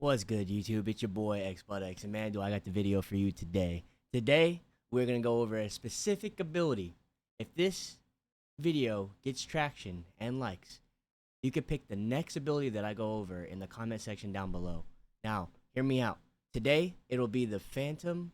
What's good, YouTube? It's your boy XButtX, and man, do I got the video for you today. Today, we're gonna go over a specific ability. If this video gets traction and likes, you can pick the next ability that I go over in the comment section down below. Now, hear me out. Today, it'll be the Phantom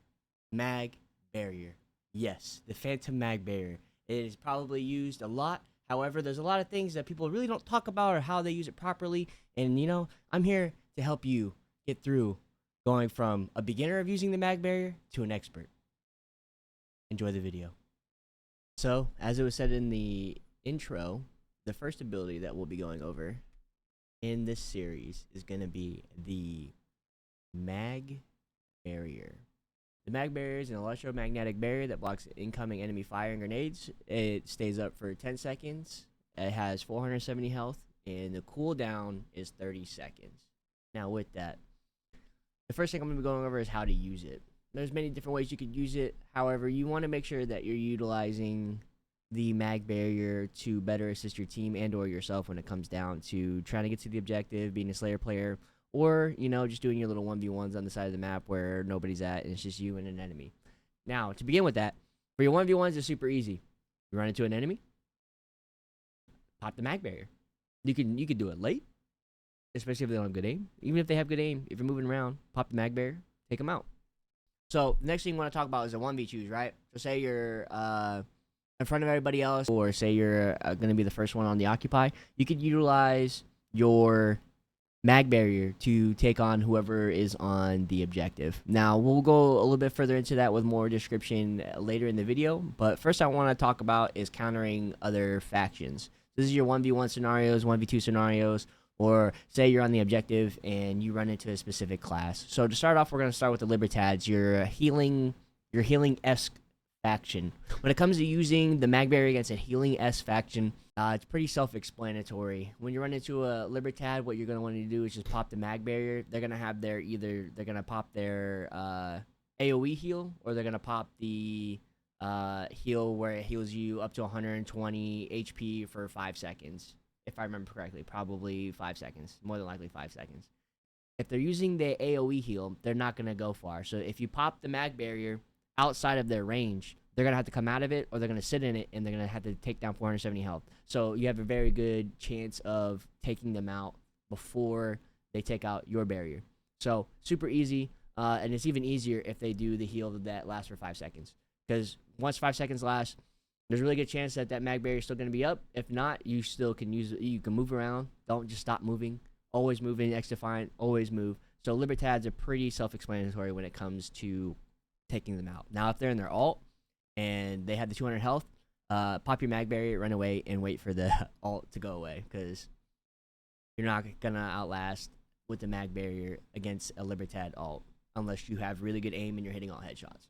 Mag Barrier. Yes, the Phantom Mag Barrier. It is probably used a lot. However, there's a lot of things that people really don't talk about or how they use it properly. And, you know, I'm here to help you get through going from a beginner of using the mag barrier to an expert. Enjoy the video. So, as it was said in the intro, the first ability that we'll be going over in this series is going to be the mag barrier. The mag barrier is an electromagnetic barrier that blocks incoming enemy fire and grenades. It stays up for 10 seconds. It has 470 health, and the cooldown is 30 seconds. Now, with that, the first thing I'm going to be going over is how to use it. There's many different ways you could use it. However, you want to make sure that you're utilizing the mag barrier to better assist your team and or yourself when it comes down to trying to get to the objective, being a Slayer player, or, you know, just doing your little 1v1s on the side of the map where nobody's at and it's just you and an enemy. Now, to begin with that, for your 1v1s, it's super easy. You run into an enemy, pop the mag barrier. You can do it late, especially if they don't have good aim. Even if they have good aim, if you're moving around, pop the mag barrier, take them out. So, the next thing you want to talk about is a 1v2s, right? So, say you're in front of everybody else, or say you're going to be the first one on the occupy. You could utilize your mag barrier to take on whoever is on the objective. Now, we'll go a little bit further into that with more description later in the video, but first I want to talk about is countering other factions. This is your 1v1 scenarios, 1v2 scenarios, or say you're on the objective and you run into a specific class. So to start off, we're going to start with the Libertads, your healing-esque faction. When it comes to using the mag barrier against a healing-esque faction, it's pretty self-explanatory. When you run into a Libertad, what you're going to want to do is just pop the mag barrier. They're going to have they're going to pop their AoE heal, or they're going to pop the heal where it heals you up to 120 HP for 5 seconds. If I remember correctly, probably 5 seconds. More than likely 5 seconds. If they're using the AoE heal, they're not going to go far. So if you pop the mag barrier outside of their range, they're going to have to come out of it, or they're going to sit in it, and they're going to have to take down 470 health. So you have a very good chance of taking them out before they take out your barrier. So super easy, and it's even easier if they do the heal that lasts for 5 seconds. Because once 5 seconds lasts, there's a really good chance that mag barrier is still going to be up. If not, you still can use it. You can move around. Don't just stop moving. Always move in XDefiant. Always move. So Libertads are pretty self-explanatory when it comes to taking them out. Now, if they're in their ult and they have the 200 health, pop your mag barrier, run away, and wait for the ult to go away, because you're not gonna outlast with the mag barrier against a Libertad ult unless you have really good aim and you're hitting all headshots.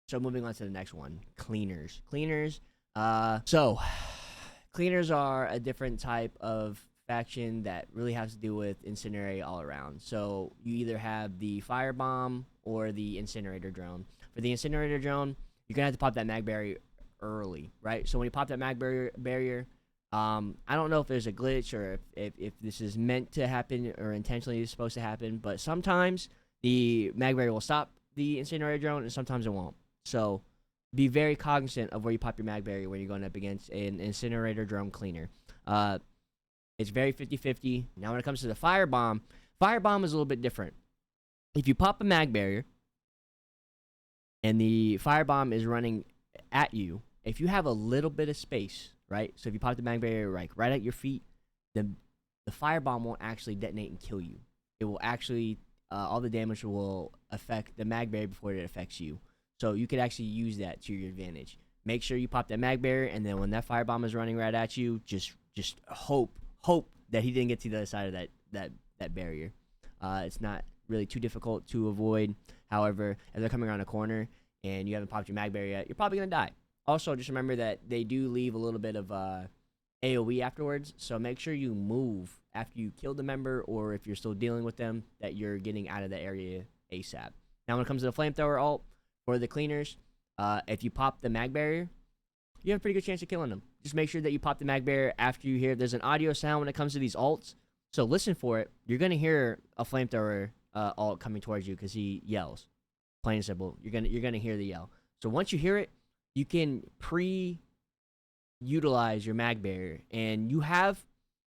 So moving on to the next one, cleaners. Cleaners are a different type of faction that really has to do with incendiary all around. So you either have the firebomb or the incinerator drone. For the incinerator drone, you're gonna have to pop that mag barrier early, right? So when you pop that mag barrier, I don't know if there's a glitch or if this is meant to happen or intentionally is supposed to happen, but sometimes the mag barrier will stop the incinerator drone and sometimes it won't. So be very cognizant of where you pop your mag barrier when you're going up against an incinerator drone cleaner. It's very 50-50. Now when it comes to the firebomb is a little bit different. If you pop a mag barrier and the firebomb is running at you, if you have a little bit of space, right? So if you pop the mag barrier right at your feet, the firebomb won't actually detonate and kill you. It will actually, all the damage will affect the mag barrier before it affects you. So you could actually use that to your advantage. Make sure you pop that mag barrier, and then when that firebomb is running right at you, just hope that he didn't get to the other side of that barrier. It's not really too difficult to avoid. However, if they're coming around a corner and you haven't popped your mag barrier yet, you're probably gonna die. Also, just remember that they do leave a little bit of AoE afterwards, so make sure you move after you kill the member, or if you're still dealing with them, that you're getting out of the area ASAP. Now when it comes to the flamethrower ult, for the cleaners, if you pop the mag barrier, you have a pretty good chance of killing them. Just make sure that you pop the mag barrier after you hear there's an audio sound when it comes to these ults. So listen for it. You're going to hear a flamethrower alt coming towards you because he yells. Plain and simple. You're gonna hear the yell. So once you hear it, you can utilize your mag barrier, and you have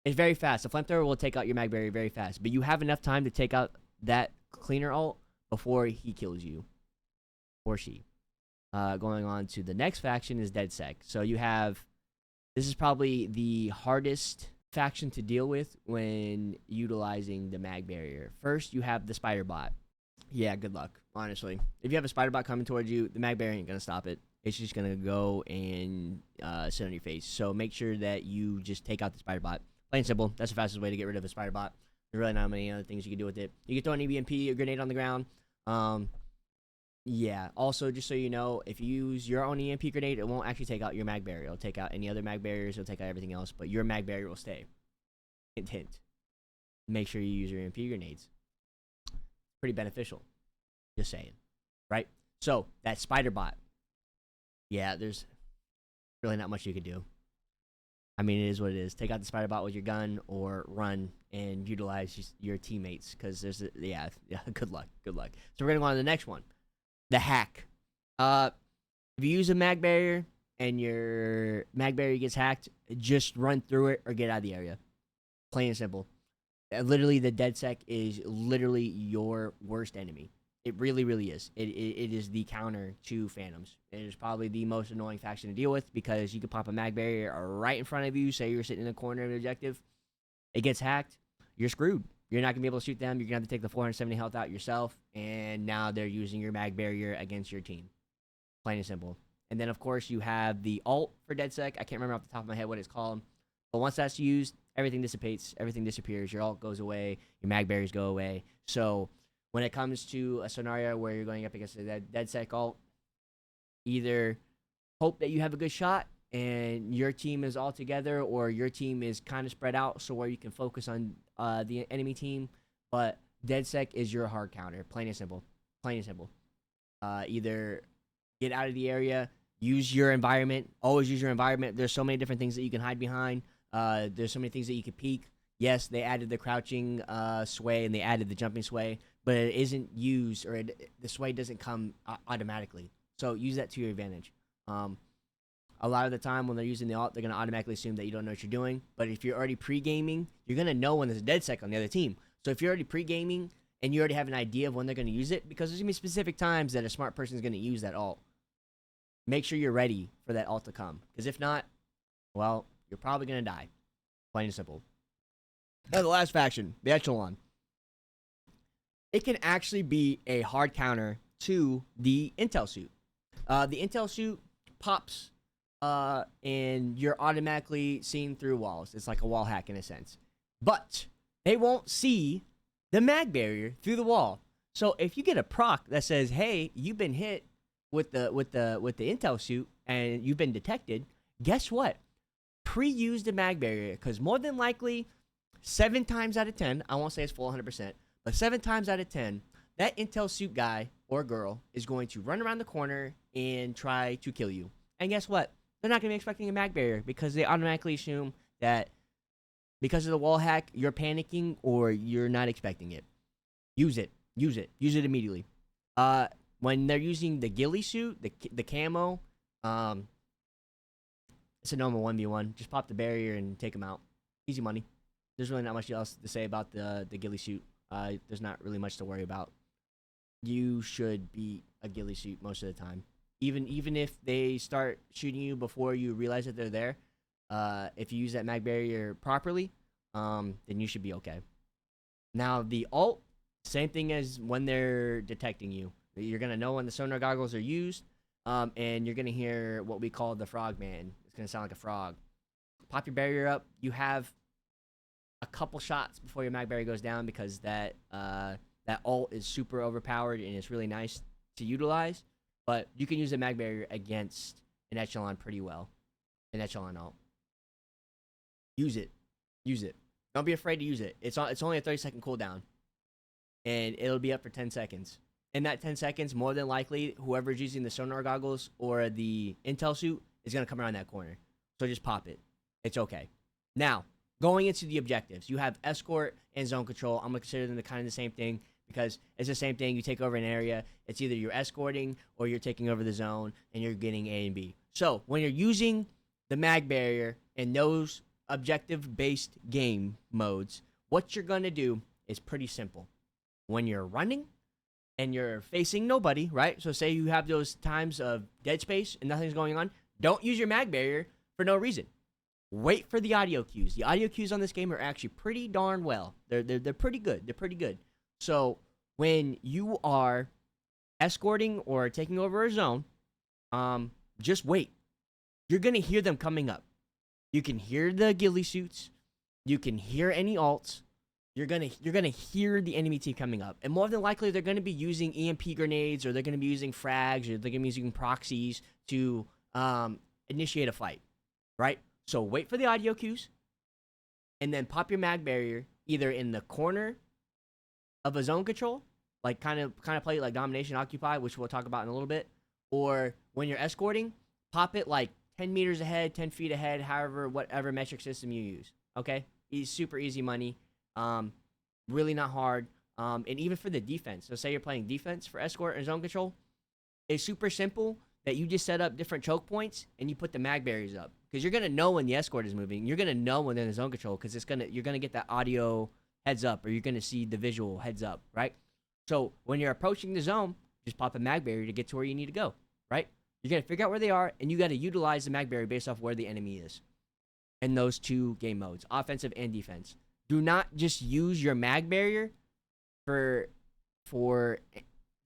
it's very fast. The flamethrower will take out your mag barrier very fast, but you have enough time to take out that cleaner alt before he kills you or she. Going on to the next faction is DedSec. So you have this is probably the hardest faction to deal with when utilizing the mag barrier. First, you have the spider bot. Yeah, good luck, honestly. If you have a spider bot coming towards you, the mag barrier ain't gonna stop it. It's just gonna go and sit on your face. So make sure that you just take out the spider bot. Plain and simple. That's the fastest way to get rid of a spider bot. There's really not many other things you can do with it. You can throw an EBMP, a grenade on the ground. Yeah. Also, just so you know, if you use your own EMP grenade, it won't actually take out your mag barrier. It'll take out any other mag barriers. It'll take out everything else, but your mag barrier will stay. Hint, hint. Make sure you use your EMP grenades. Pretty beneficial. Just saying. Right? So, that spider bot. Yeah, there's really not much you can do. I mean, it is what it is. Take out the spider bot with your gun or run and utilize your teammates because there's yeah, good luck. Good luck. So, we're going to go on to the next one. The hack. If you use a mag barrier and your mag barrier gets hacked, just run through it or get out of the area. Plain and simple. Literally, the DedSec is literally your worst enemy. It really, really is. It is the counter to Phantoms. It is probably the most annoying faction to deal with because you could pop a mag barrier right in front of you. Say you're sitting in the corner of the objective. It gets hacked. You're screwed. You're not going to be able to shoot them. You're going to have to take the 470 health out yourself. And now they're using your mag barrier against your team. Plain and simple. And then, of course, you have the alt for DedSec. I can't remember off the top of my head what it's called. But once that's used, everything dissipates. Everything disappears. Your alt goes away. Your mag barriers go away. So when it comes to a scenario where you're going up against a DedSec alt, either hope that you have a good shot and your team is all together, or your team is kind of spread out so where you can focus on the enemy team. But DedSec is your hard counter. Plain and simple. Plain and simple. Either get out of the area, use your environment. Always use your environment. There's so many different things that you can hide behind. There's so many things that you can peek. Yes, they added the crouching sway and they added the jumping sway, but it isn't used, or the sway doesn't come automatically. So use that to your advantage. A lot of the time when they're using the alt, they're going to automatically assume that you don't know what you're doing. But if you're already pre-gaming, you're going to know when there's a DedSec on the other team. So if you're already pre-gaming and you already have an idea of when they're going to use it, because there's going to be specific times that a smart person is going to use that alt, make sure you're ready for that alt to come. Because if not, well, you're probably going to die. Plain and simple. Now the last faction, the Echelon. It can actually be a hard counter to the Intel suit. The Intel suit pops, and you're automatically seen through walls. It's like a wall hack in a sense. But they won't see the mag barrier through the wall. So if you get a proc that says, "Hey, you've been hit with the Intel suit and you've been detected," guess what? Pre-use the mag barrier, because more than likely, 7 times out of 10, I won't say it's full 100%, but 7 times out of 10, that Intel suit guy or girl is going to run around the corner and try to kill you. And guess what? They're not going to be expecting a mag barrier because they automatically assume that because of the wall hack, you're panicking or you're not expecting it. Use it. Use it. Use it immediately. When they're using the ghillie suit, the camo, it's a normal 1v1. Just pop the barrier and take them out. Easy money. There's really not much else to say about the ghillie suit. There's not really much to worry about. You should beat a ghillie suit most of the time. Even if they start shooting you before you realize that they're there, if you use that mag barrier properly, then you should be okay. Now, the alt, same thing as when they're detecting you. You're going to know when the sonar goggles are used, and you're going to hear what we call the frog man. It's going to sound like a frog. Pop your barrier up. You have a couple shots before your mag barrier goes down because that alt is super overpowered and it's really nice to utilize. But you can use a mag barrier against an Echelon pretty well. An Echelon alt. Use it. Use it. Don't be afraid to use it. It's only a 30-second cooldown. And it'll be up for 10 seconds. In that 10 seconds, more than likely, whoever's using the sonar goggles or the Intel suit is going to come around that corner. So just pop it. It's okay. Now, going into the objectives, you have Escort and Zone Control. I'm going to consider them kind of the same thing. because it's the same thing. You take over an area, it's either you're escorting or you're taking over the zone, and you're getting A and B. So when you're using the mag barrier in those objective-based game modes, what you're going to do is pretty simple. When you're running and you're facing nobody, right? So say you have those times of dead space and nothing's going on, don't use your mag barrier for no reason. Wait for the audio cues. The audio cues on this game are actually pretty darn well. They're pretty good. They're pretty good. So when you are escorting or taking over a zone, just wait. You're gonna hear them coming up. You can hear the ghillie suits. You can hear any alts. You're gonna hear the enemy team coming up, and more than likely they're gonna be using EMP grenades, or they're gonna be using frags, or they're gonna be using proxies to initiate a fight, right? So wait for the audio cues, and then pop your mag barrier either in the corner of a zone control, like kind of play it like Domination Occupy, which we'll talk about in a little bit, or when you're escorting, pop it like 10 meters ahead, 10 feet ahead, however, whatever metric system you use. Okay, super easy money. Really not hard. And even for the defense, so say you're playing defense for escort and zone control, it's super simple that you just set up different choke points and you put the mag barriers up, because you're gonna know when the escort is moving. You're gonna know when they're in the zone control, because you're gonna get that audio heads up, or you're gonna see the visual heads up, right? So when you're approaching the zone, just pop a mag barrier to get to where you need to go, right? You're gonna figure out where they are, and you gotta utilize the mag barrier based off where the enemy is in those two game modes, offensive and defense. Do not just use your mag barrier for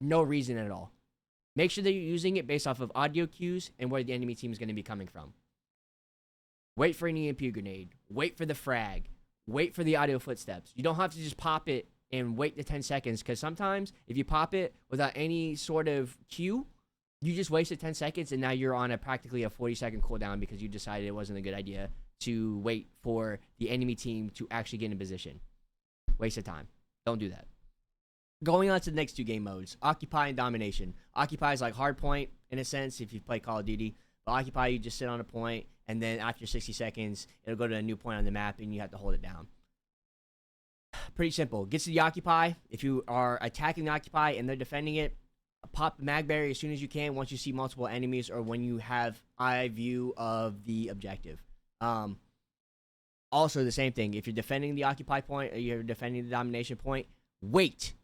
no reason at all. Make sure that you're using it based off of audio cues and where the enemy team is going to be coming from. Wait for an EMP grenade. Wait for the frag. Wait for the audio footsteps. You don't have to just pop it and wait the 10 seconds, because sometimes if you pop it without any sort of cue, you just wasted 10 seconds, and now you're on practically a 40-second cooldown because you decided it wasn't a good idea to wait for the enemy team to actually get in position. Waste of time. Don't do that. Going on to the next two game modes, Occupy and Domination. Occupy is like Hardpoint in a sense if you play Call of Duty. But Occupy, you just sit on a point, and then after 60 seconds, it'll go to a new point on the map, and you have to hold it down. Pretty simple. Get to the Occupy. If you are attacking the Occupy and they're defending it, pop the mag barrier as soon as you can once you see multiple enemies or when you have eye view of the objective. Also the same thing. If you're defending the Occupy point or you're defending the Domination point, wait.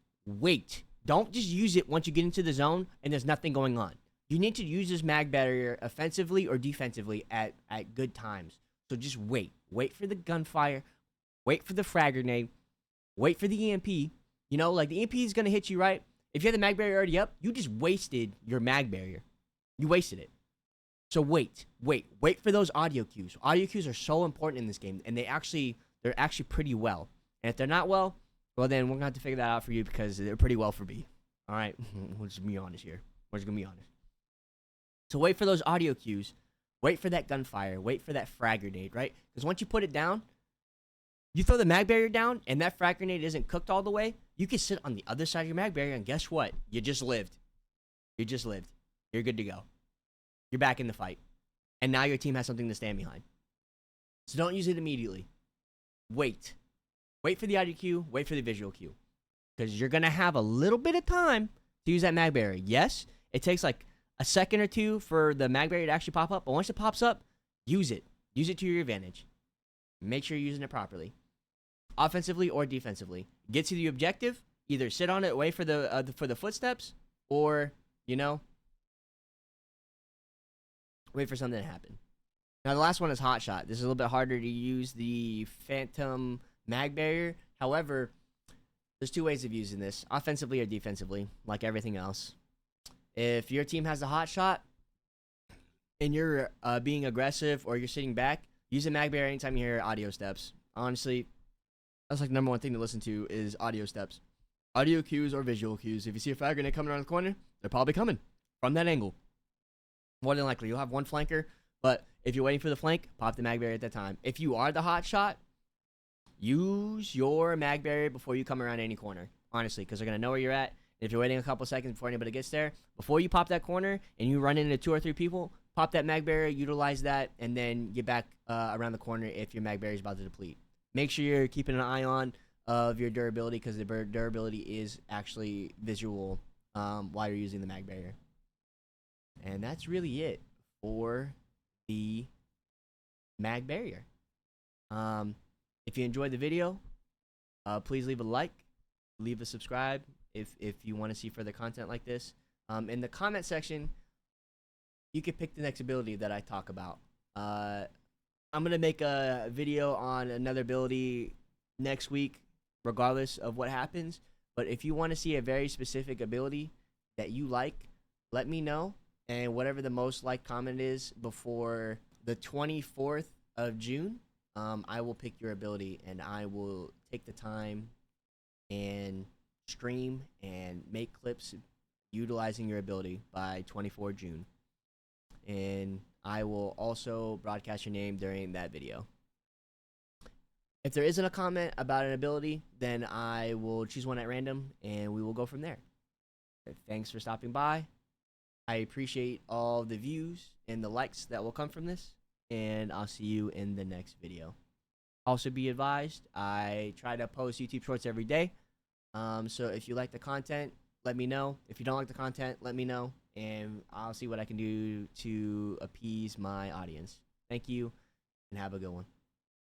Don't just use it once you get into the zone and there's nothing going on. You need to use this mag barrier offensively or defensively at good times. So just wait. Wait for the gunfire. Wait for the frag grenade. Wait for the EMP. You know, like the EMP is going to hit you, right? If you have the mag barrier already up, you just wasted your mag barrier. You wasted it. So wait for those audio cues. Audio cues are so important in this game, and they're actually pretty well. And if they're not well then we're gonna have to figure that out for you, because they're pretty well for me. All right, we're just gonna be honest here. We're just gonna be honest. So wait for those audio cues. Wait for that gunfire. Wait for that frag grenade, right? Because once you put it down, you throw the mag barrier down, and that frag grenade isn't cooked all the way. You can sit on the other side of your mag barrier, and guess what? You just lived. You're good to go. You're back in the fight. And now your team has something to stand behind. So don't use it immediately. Wait. Wait for the audio cue. Wait for the visual cue. Because you're going to have a little bit of time to use that mag barrier. Yes, it takes like a second or two for the mag barrier to actually pop up. But once it pops up, use it. Use it to your advantage. Make sure you're using it properly. Offensively or defensively. Get to the objective. Either sit on it, wait for the footsteps, or, wait for something to happen. Now, the last one is Hot Shot. This is a little bit harder to use the Phantom mag barrier. However, there's two ways of using this, offensively or defensively, like everything else. If your team has a Hot Shot and you're being aggressive or you're sitting back, use a mag barrier anytime you hear audio steps. Honestly, that's like the number one thing to listen to is audio steps. Audio cues or visual cues. If you see a frag grenade coming around the corner, they're probably coming from that angle. More than likely, you'll have one flanker, but if you're waiting for the flank, pop the mag barrier at that time. If you are the Hot Shot, use your mag barrier before you come around any corner, honestly, because they're going to know where you're at. If you're waiting a couple seconds before anybody gets there, before you pop that corner and you run into 2 or 3 people, pop that mag barrier, utilize that, and then get back around the corner if your mag barrier is about to deplete. Make sure you're keeping an eye on of your durability, because the durability is actually visual while you're using the mag barrier. And that's really it for the mag barrier. If you enjoyed the video, please leave a like, leave a subscribe if you want to see further content like this. In the comment section, you can pick the next ability that I talk about. I'm gonna make a video on another ability next week, regardless of what happens. But if you want to see a very specific ability that you like, let me know. And whatever the most liked comment is before the 24th of June, I will pick your ability, and I will take the time and stream and make clips utilizing your ability by 24 June. And I will also broadcast your name during that video. If there isn't a comment about an ability, then I will choose one at random, and we will go from there. Thanks for stopping by. I appreciate all the views and the likes that will come from this, and I'll see you in the next video. Also be advised, I try to post YouTube shorts every day. So if you like the content, let me know. If you don't like the content, let me know, and I'll see what I can do to appease my audience. Thank you, and have a good one.